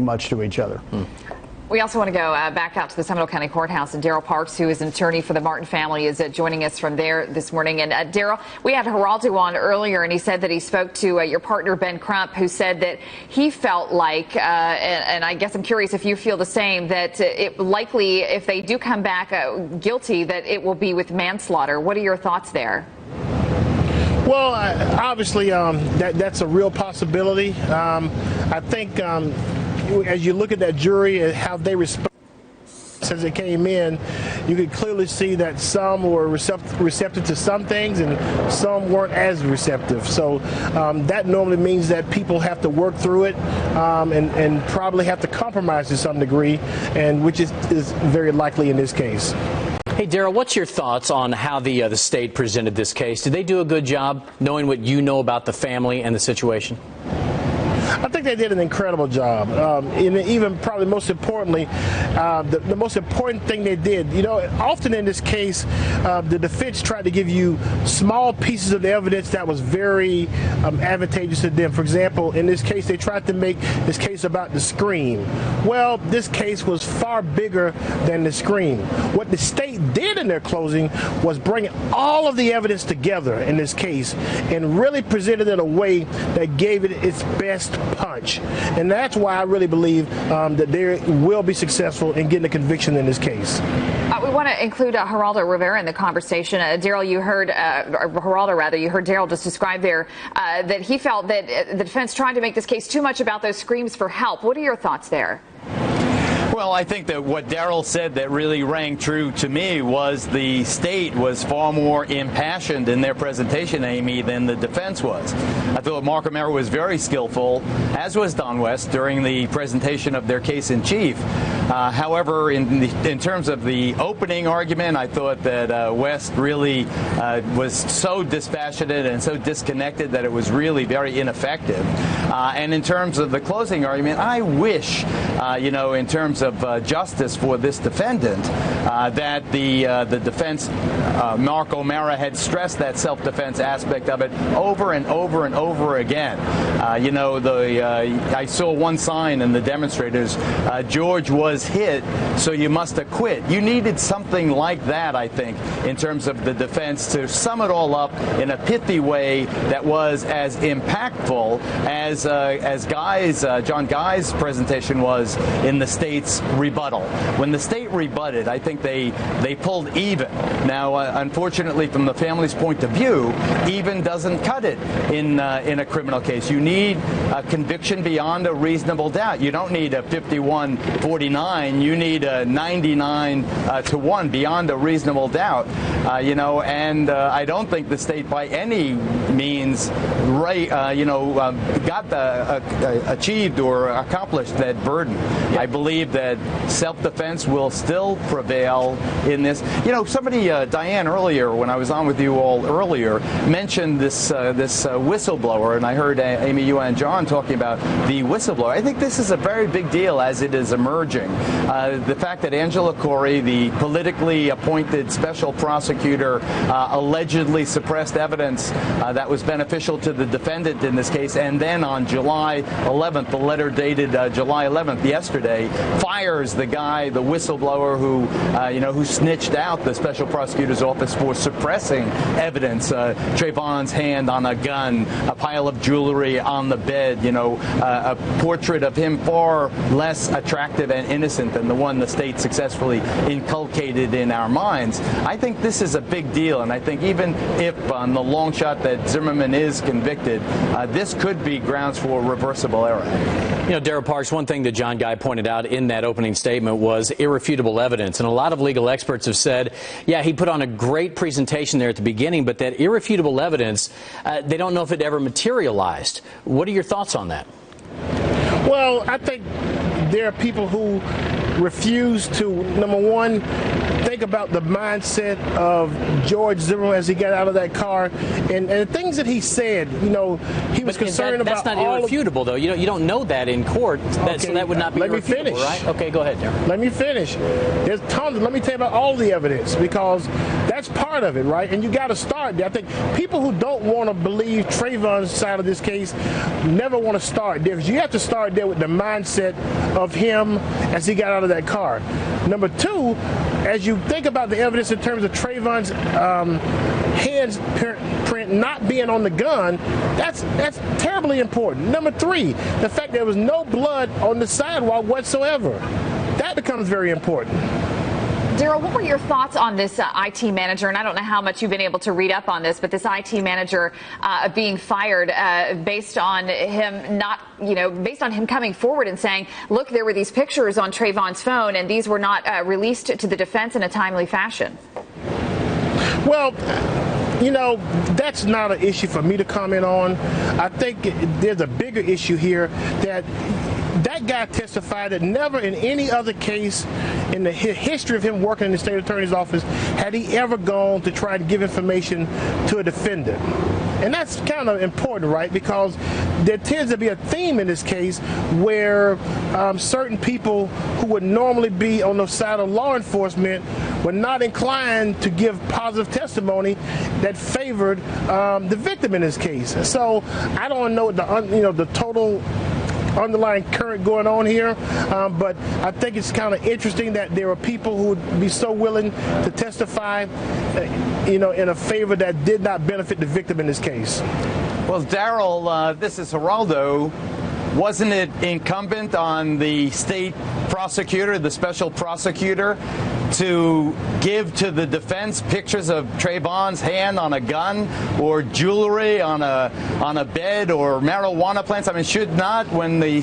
much to each other. We also want to go back out to the Seminole County Courthouse, and Daryl Parks, who is an attorney for the Martin family, is joining us from there this morning. And Daryl, we had Geraldo on earlier, and he said that he spoke to your partner, Ben Crump, who said that he felt like, and I guess I'm curious if you feel the same, that it likely, if they do come back guilty, that it will be with manslaughter. What are your thoughts there? Well, obviously, that's a real possibility. I think as you look at that jury and how they respond as they came in, you could clearly see that some were receptive to some things and some weren't as receptive. So that normally means that people have to work through it and probably have to compromise to some degree, and which is very likely in this case. Hey, Daryl, what's your thoughts on how the state presented this case? Did they do a good job knowing what you know about the family and the situation? I think they did an incredible job. And even probably most importantly, the most important thing they did, you know, often in this case, the defense tried to give you small pieces of the evidence that was very advantageous to them. For example, in this case, they tried to make this case about the scream. Well, this case was far bigger than the scream. What the state did in their closing was bring all of the evidence together in this case and really presented it in a way that gave it its best punch. And that's why I really believe that they will be successful in getting a conviction in this case. We want to include Geraldo Rivera in the conversation. Daryl, you heard, Geraldo rather, you heard Daryl just describe there that he felt that the defense tried to make this case too much about those screams for help. What are your thoughts there? Well, I think that what Daryl said that really rang true to me was the state was far more impassioned in their presentation, Amy, than the defense was. I thought Mark O'Mara was very skillful, as was Don West, during the presentation of their case in chief. However, in terms of the opening argument, I thought that West really was so dispassionate and so disconnected that it was really very ineffective. And in terms of the closing argument, I wish, in terms of justice for this defendant, that the defense, Mark O'Mara, had stressed that self-defense aspect of it over and over and over again. I saw one sign in the demonstrators, George was hit, so you must acquit. You needed something like that, I think, in terms of the defense to sum it all up in a pithy way that was as impactful as John Guy's presentation was in the state's rebuttal. When the state rebutted, I think they pulled even. Now, unfortunately, from the family's point of view, even doesn't cut it in a criminal case. You need a conviction beyond a reasonable doubt. You don't need a 51-49. You need a 99-1 beyond a reasonable doubt. And I don't think the state by any means achieved or accomplished that burden. I believe that self-defense will still prevail in this. Somebody, Diane, earlier, when I was on with you all earlier, mentioned this whistleblower, and I heard Amy, you and John talking about the whistleblower. I think this is a very big deal as it is emerging. The fact that Angela Corey, the politically appointed special prosecutor, allegedly suppressed evidence that was beneficial to the defendant in this case, and then on July 11th, the letter dated July 11th, yesterday, fires the guy, the whistleblower who snitched out the special prosecutor's office for suppressing evidence, Trayvon's hand on a gun, a pile of jewelry on the bed, a portrait of him far less attractive and innocent than the one the state successfully inculcated in our minds. I think this is a big deal, and I think even if on the long shot that Zimmerman is convicted, this could be grounds for reversible error. Daryl Parks, one thing that John Guy pointed out in that opening statement was irrefutable evidence. And a lot of legal experts have said, yeah, he put on a great presentation there at the beginning, but that irrefutable evidence, they don't know if it ever materialized. What are your thoughts on that? Well, I think there are people who refuse to, number one, think about the mindset of George Zimmerman as he got out of that car, and the things that he said. He was concerned about. That's not irrefutable, though. You don't know that in court. So that would not be irrefutable, finish. Right? Okay, go ahead, Daryl. Let me finish. There's tons. Let me tell you about all the evidence, because That's part of it, right? And you got to start there. I think people who don't want to believe Trayvon's side of this case never want to start there, because you have to start there with the mindset of him as he got out of that car. Number two, as you think about the evidence in terms of Trayvon's handprint not being on the gun, that's terribly important. Number three, the fact there was no blood on the sidewalk whatsoever. That becomes very important. Daryl, what were your thoughts on this IT manager? And I don't know how much you've been able to read up on this, but this IT manager being fired based on him based on him coming forward and saying, look, there were these pictures on Trayvon's phone, and these were not released to the defense in a timely fashion. Well, that's not an issue for me to comment on. I think there's a bigger issue here that guy testified that never in any other case in the history of him working in the state attorney's office had he ever gone to try to give information to a defendant. And that's kind of important, right? Because there tends to be a theme in this case where certain people who would normally be on the side of law enforcement were not inclined to give positive testimony that favored the victim in this case. So I don't know the total underlying current going on here, but I think it's kind of interesting that there are people who would be so willing to testify, in a favor that did not benefit the victim in this case. Well, Daryl, this is Geraldo. Wasn't it incumbent on the state prosecutor, the special prosecutor, to give to the defense pictures of Trayvon's hand on a gun or jewelry on a bed or marijuana plants? I mean, should not, when the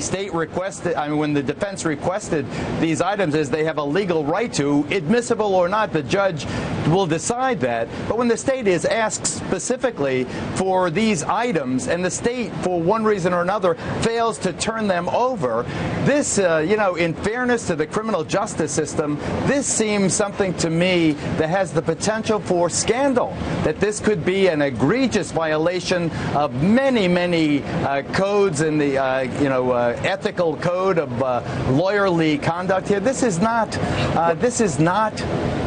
defense requested these items, as they have a legal right to, admissible or not, the judge will decide that. But when the state is asked specifically for these items and the state, for one reason or another, fails to turn them over, this, in fairness to the criminal justice system, this seems something to me that has the potential for scandal, that this could be an egregious violation of many, many codes in the ethical code of lawyerly conduct here. This is not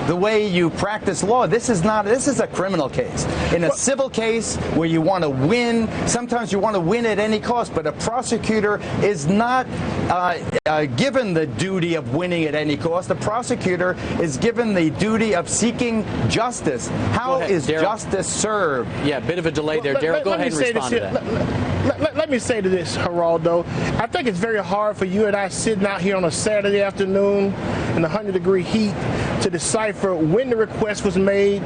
the way you practice law. This is a criminal case. In a civil case where you want to win, sometimes you want to win at any cost, but a prosecutor is not given the duty of winning at any cost. The prosecutor is given the duty of seeking justice. How is justice served? Yeah, a bit of a delay there. Daryl, go ahead and respond to that. Let me say to this, Geraldo. I think it's very hard for you and I sitting out here on a Saturday afternoon in the 100-degree heat to decipher when the request was made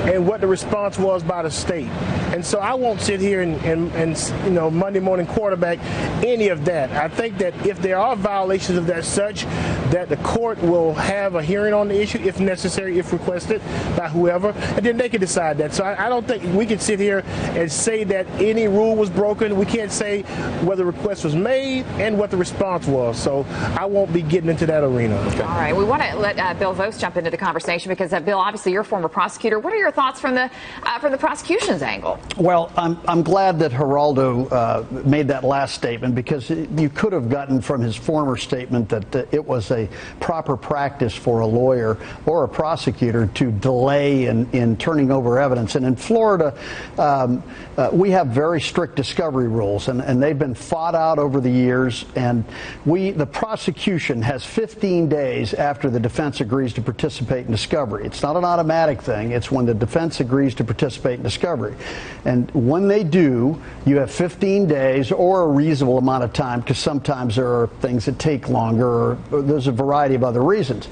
and what the response was by the state. And so I won't sit here and Monday morning quarterback any of that. I think that if there are violations of that such, that the court will have a hearing on the issue if necessary, if requested by whoever, and then they can decide that. So I don't think we can sit here and say that any rule was broken. We can't say whether the request was made and what the response was. So I won't be getting into that arena. Okay. All right. We want to let Bill Vos jump into the conversation because, Bill, obviously you're a former prosecutor. What are your thoughts from the prosecution's angle? Well, I'm glad that Geraldo made that last statement, because you could have gotten from his former statement that it was a proper practice for a lawyer or a prosecutor to delay in turning over evidence. And in Florida, we have very strict discovery rules, and they've been fought out over the years. And the prosecution has 15 days after the defense agrees to participate in discovery. It's not an automatic thing. It's when the defense agrees to participate in discovery. And when they do, you have 15 days or a reasonable amount of time, because sometimes there are things that take longer, or there's a variety of other reasons.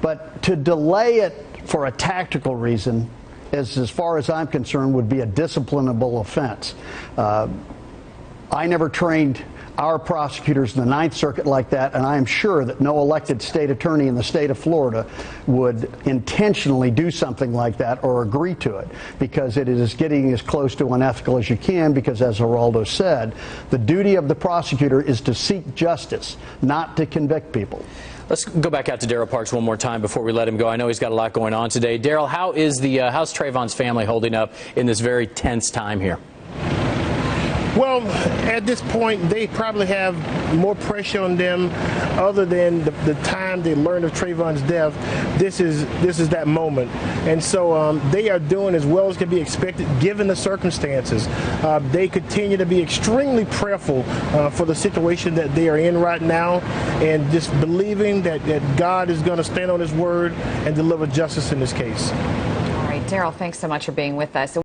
But to delay it for a tactical reason, as far as I'm concerned, would be a disciplinable offense. I never trained our prosecutors in the Ninth Circuit like that, and I am sure that no elected state attorney in the state of Florida would intentionally do something like that or agree to it, because it is getting as close to unethical as you can, because, as Geraldo said, the duty of the prosecutor is to seek justice, not to convict people. Let's go back out to Daryl Parks one more time before we let him go. I know he's got a lot going on today. Daryl, how's Trayvon's family holding up in this very tense time here? Well, at this point, they probably have more pressure on them other than the time they learned of Trayvon's death. This is that moment. And so they are doing as well as can be expected given the circumstances. They continue to be extremely prayerful for the situation that they are in right now, and just believing that God is going to stand on his word and deliver justice in this case. All right, Daryl, thanks so much for being with us.